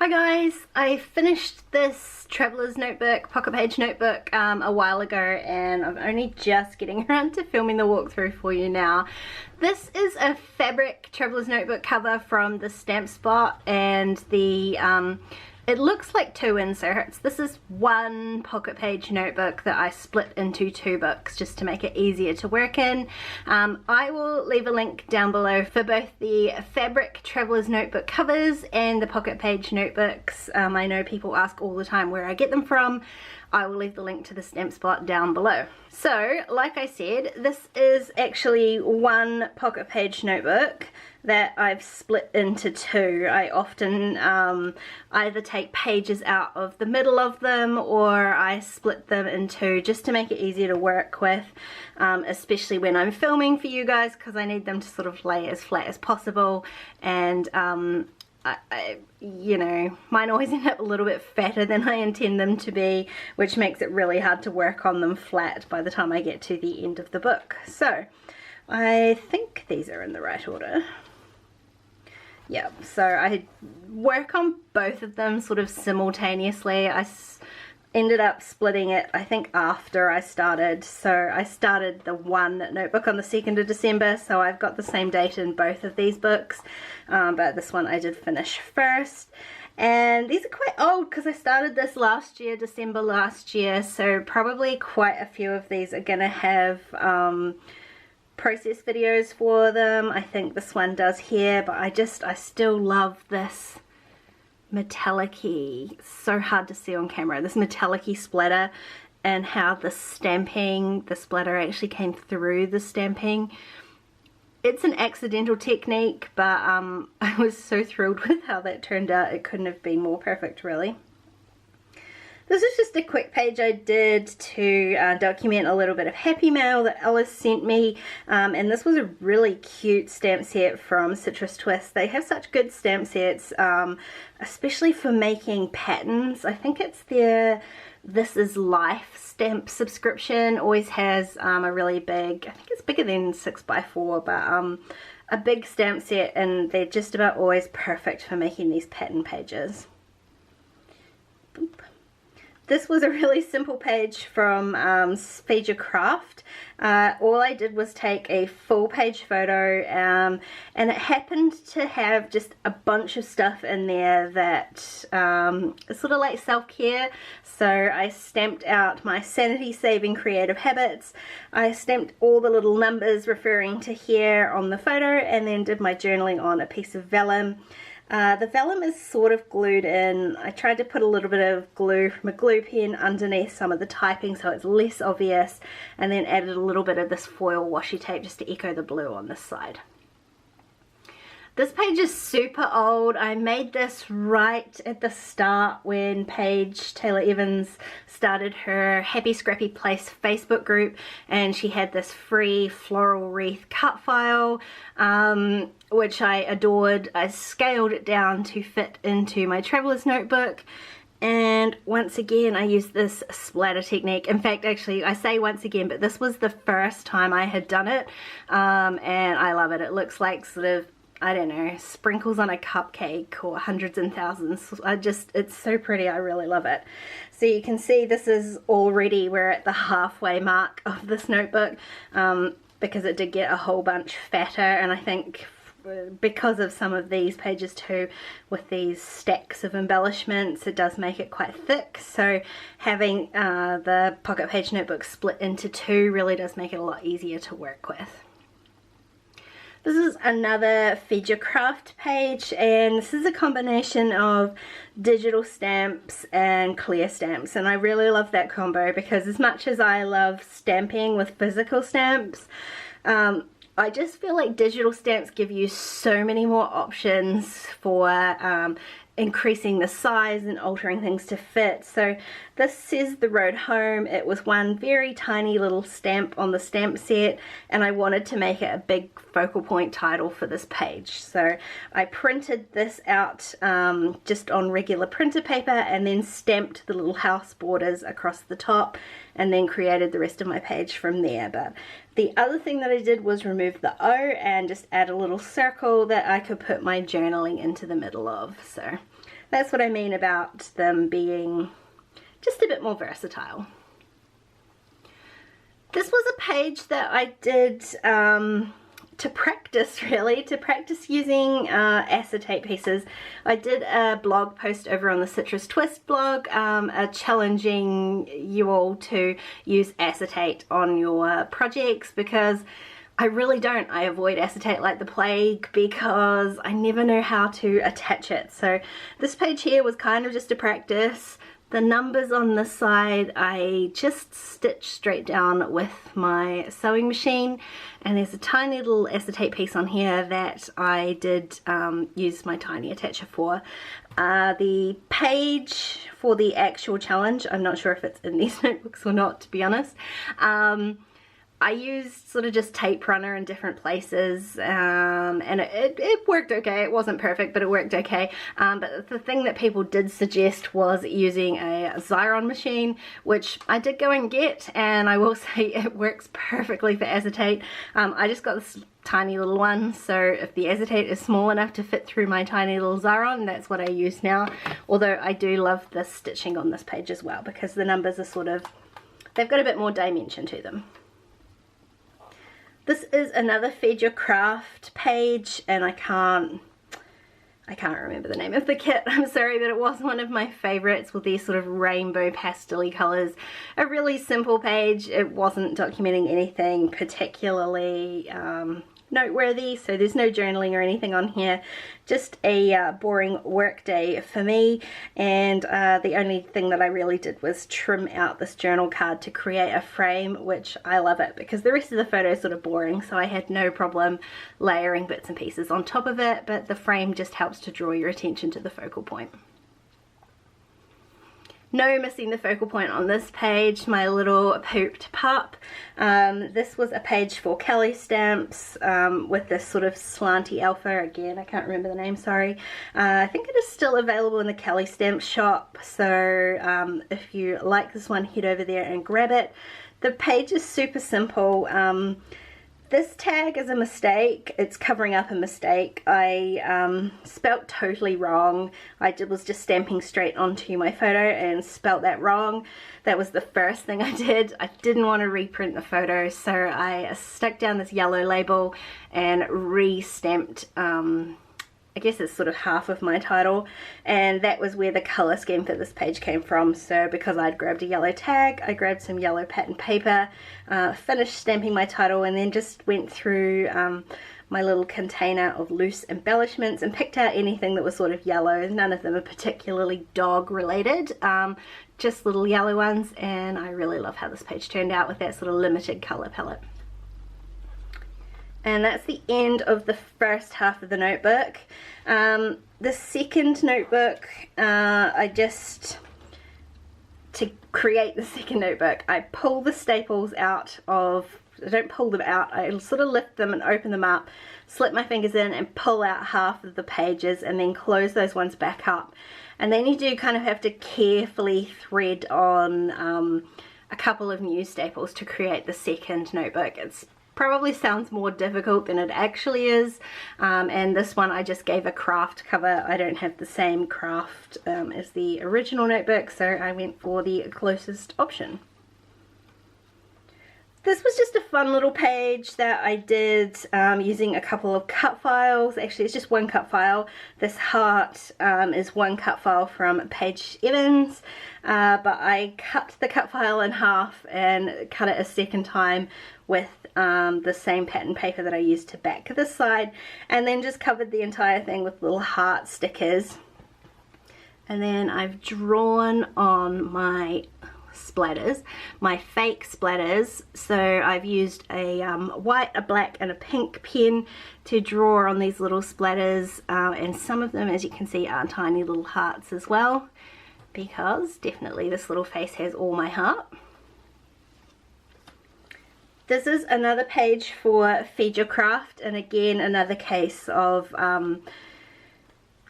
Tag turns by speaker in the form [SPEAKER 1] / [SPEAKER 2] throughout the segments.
[SPEAKER 1] Hi guys, I finished this traveler's notebook, pocket page notebook a while ago, and I'm only just getting around to filming the walkthrough for you now. This is a fabric traveler's notebook cover from the Stamp Spot, and the it looks like two inserts. This is one pocket page notebook that I split into two books just to make it easier to work in. I will leave a link down below for both the fabric traveler's notebook covers and the pocket page notebooks. I know people ask all the time where I get them from. I will leave the link to the Stamp Spot down below. So, like I said, this is actually one pocket page notebook that I've split into two. I often either take pages out of the middle of them, or I split them in two just to make it easier to work with, especially when I'm filming for you guys, because I need them to sort of lay as flat as possible. And you know, mine always end up a little bit fatter than I intend them to be, which makes it really hard to work on them flat by the time I get to the end of the book. So I think these are in the right order. Yeah, so I work on both of them sort of simultaneously. I ended up splitting it, I think, after I started. So I started the one notebook on the 2nd of December, so I've got the same date in both of these books, but this one I did finish first. And these are quite old because I started this last year, December last year, so probably quite a few of these are gonna have process videos for them. I think this one does here, but I still love this metallic-y, so hard to see on camera, this metallic-y splatter, and how the stamping, the splatter actually came through the stamping. It's an accidental technique, but I was so thrilled with how that turned out. It couldn't have been more perfect, really. This is just a quick page I did to document a little bit of happy mail that Alice sent me, and this was a really cute stamp set from Citrus Twist. They have such good stamp sets, especially for making patterns. I think it's their This Is Life stamp subscription. Always has a really big, I think it's bigger than 6x4, but a big stamp set, and they're just about always perfect for making these pattern pages. Boop. This was a really simple page from Feed Your Craft. All I did was take a full page photo, and it happened to have just a bunch of stuff in there that is sort of like self-care. So I stamped out my sanity saving creative habits. I stamped all the little numbers referring to here on the photo, and then did my journaling on a piece of vellum. The vellum is sort of glued in. I tried to put a little bit of glue from a glue pen underneath some of the typing so it's less obvious, and then added a little bit of this foil washi tape just to echo the blue on this side. This page is super old. I made this right at the start when Paige Taylor Evans started her Happy Scrappy Place Facebook group, and she had this free floral wreath cut file, which I adored. I scaled it down to fit into my traveler's notebook. And once again, I used this splatter technique. In fact, actually, I say once again, but this was the first time I had done it, and I love it. It looks like sort of, I don't know, sprinkles on a cupcake or hundreds and thousands. It's so pretty. I really love it. So you can see this is already, we're at the halfway mark of this notebook, because it did get a whole bunch fatter, and I think because of some of these pages too, with these stacks of embellishments, it does make it quite thick. So having the pocket page notebook split into two really does make it a lot easier to work with. This is another Feed Your Craft page, and this is a combination of digital stamps and clear stamps, and I really love that combo because as much as I love stamping with physical stamps, I just feel like digital stamps give you so many more options for increasing the size and altering things to fit. So this says The Road Home. It was one very tiny little stamp on the stamp set, and I wanted to make it a big focal point title for this page. So I printed this out just on regular printer paper, and then stamped the little house borders across the top, and then created the rest of my page from there. But the other thing that I did was remove the O and just add a little circle that I could put my journaling into the middle of. So that's what I mean about them being just a bit more versatile. This was a page that I did to practice, really, to practice using acetate pieces. I did a blog post over on the Citrus Twist blog, challenging you all to use acetate on your projects, because I really don't. I avoid acetate like the plague because I never know how to attach it. So this page here was kind of just a practice. The numbers on this side I just stitched straight down with my sewing machine, and there's a tiny little acetate piece on here that I did use my tiny attacher for. The page for the actual challenge, I'm not sure if it's in these notebooks or not, to be honest. I used sort of just tape runner in different places, and it worked okay. It wasn't perfect, but it worked okay. But the thing that people did suggest was using a Xyron machine, which I did go and get, and I will say it works perfectly for acetate. I just got this tiny little one, so if the acetate is small enough to fit through my tiny little Xyron, that's what I use now. Although I do love the stitching on this page as well, because the numbers are sort of, they've got a bit more dimension to them. This is another Feed Your Craft page, and I can't remember the name of the kit. I'm sorry, but it was one of my favorites with these sort of rainbow pastel-y colors. A really simple page. It wasn't documenting anything particularly noteworthy, so there's no journaling or anything on here. Just a boring work day for me, and the only thing that I really did was trim out this journal card to create a frame, which I love it because the rest of the photo is sort of boring, so I had no problem layering bits and pieces on top of it, but the frame just helps to draw your attention to the focal point. No missing the focal point on this page, my little pooped pup. This was a page for Kelly stamps with this sort of slanty alpha. Again, I can't remember the name, sorry. I think it is still available in the Kelly stamp shop, so if you like this one, head over there and grab it. The page is super simple. This tag is a mistake. It's covering up a mistake. I spelt totally wrong. I was just stamping straight onto my photo and spelt that wrong. That was the first thing I did. I didn't want to reprint the photo, so I stuck down this yellow label and re-stamped I guess it's sort of half of my title, and that was where the color scheme for this page came from. So because I'd grabbed a yellow tag, I grabbed some yellow pattern paper, finished stamping my title, and then just went through my little container of loose embellishments and picked out anything that was sort of yellow. None of them are particularly dog related, just little yellow ones, and I really love how this page turned out with that sort of limited color palette. And that's the end of the first half of the notebook. The second notebook, to create the second notebook, I pull the staples out of, I don't pull them out, I sort of lift them and open them up, slip my fingers in and pull out half of the pages and then close those ones back up. And then you do kind of have to carefully thread on a couple of new staples to create the second notebook. It's probably sounds more difficult than it actually is, and this one I just gave a craft cover. I don't have the same craft as the original notebook, so I went for the closest option. This was just a fun little page that I did using a couple of cut files. Actually, it's just one cut file. This heart is one cut file from Paige Evans, but I cut the cut file in half and cut it a second time with the same pattern paper that I used to back this side, and then just covered the entire thing with little heart stickers. And then I've drawn on my splatters, my fake splatters. So I've used a white, a black and a pink pen to draw on these little splatters, and some of them, as you can see, are tiny little hearts as well, because definitely this little face has all my heart. This is another page for Feed Your Craft, and again another case of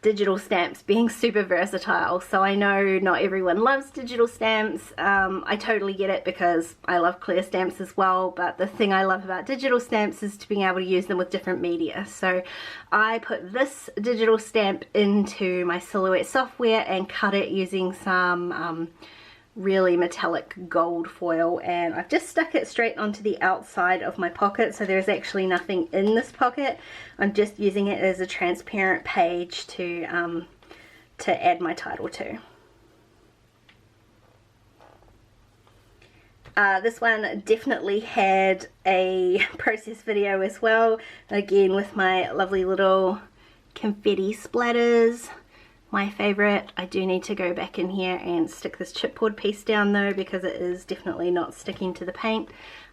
[SPEAKER 1] digital stamps being super versatile. So I know not everyone loves digital stamps. I totally get it because I love clear stamps as well, but the thing I love about digital stamps is to being able to use them with different media. So I put this digital stamp into my Silhouette software and cut it using some really metallic gold foil, and I've just stuck it straight onto the outside of my pocket, so there's actually nothing in this pocket. I'm just using it as a transparent page to add my title to. This one definitely had a process video as well, again with my lovely little confetti splatters. My favourite. I do need to go back in here and stick this chipboard piece down though, because it is definitely not sticking to the paint.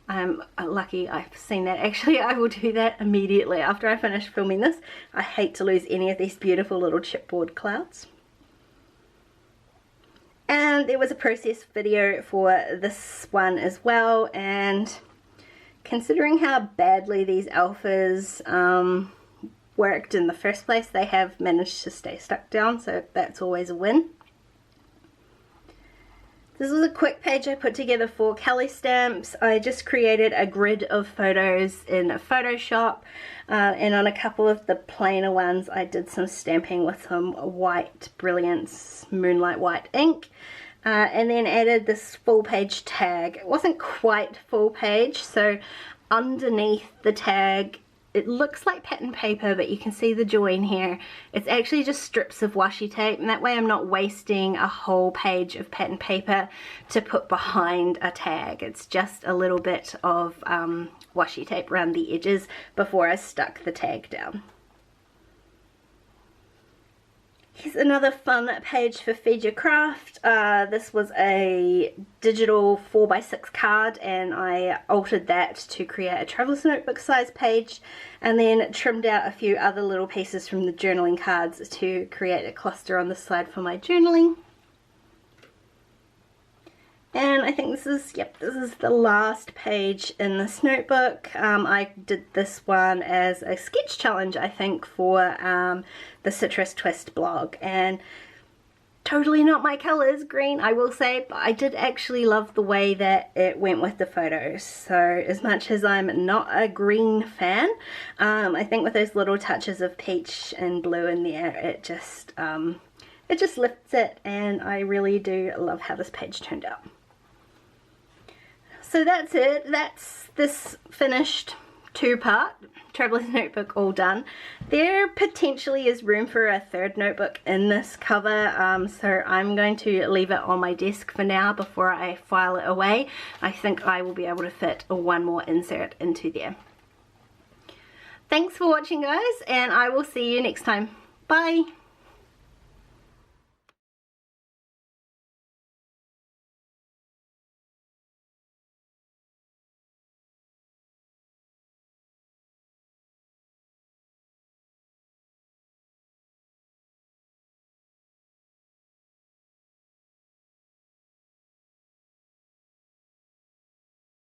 [SPEAKER 1] I'm lucky I've seen that. Actually, I will do that immediately after I finish filming this. I hate to lose any of these beautiful little chipboard clouds. And there was a process video for this one as well, and considering how badly these alphas worked in the first place, they have managed to stay stuck down, so that's always a win. This was a quick page I put together for Kelly Stamps. I just created a grid of photos in Photoshop, and on a couple of the plainer ones I did some stamping with some white Brilliance Moonlight white ink, and then added this full page tag. It wasn't quite full page, so underneath the tag it looks like pattern paper, but you can see the join here. It's actually just strips of washi tape, and that way I'm not wasting a whole page of pattern paper to put behind a tag. It's just a little bit of washi tape around the edges before I stuck the tag down. Here's another fun page for Feed Your Craft. This was a digital 4x6 card, and I altered that to create a traveler's notebook size page, and then trimmed out a few other little pieces from the journaling cards to create a cluster on the side for my journaling. And I think this is the last page in this notebook. I did this one as a sketch challenge, I think, for the Citrus Twist blog, and totally not my colours, green I will say, but I did actually love the way that it went with the photos. So as much as I'm not a green fan, I think with those little touches of peach and blue in there, it just lifts it, and I really do love how this page turned out. So that's it. That's this finished two-part Traveler's Notebook all done. There potentially is room for a third notebook in this cover, so I'm going to leave it on my desk for now before I file it away. I think I will be able to fit one more insert into there. Thanks for watching, guys, and I will see you next time. Bye!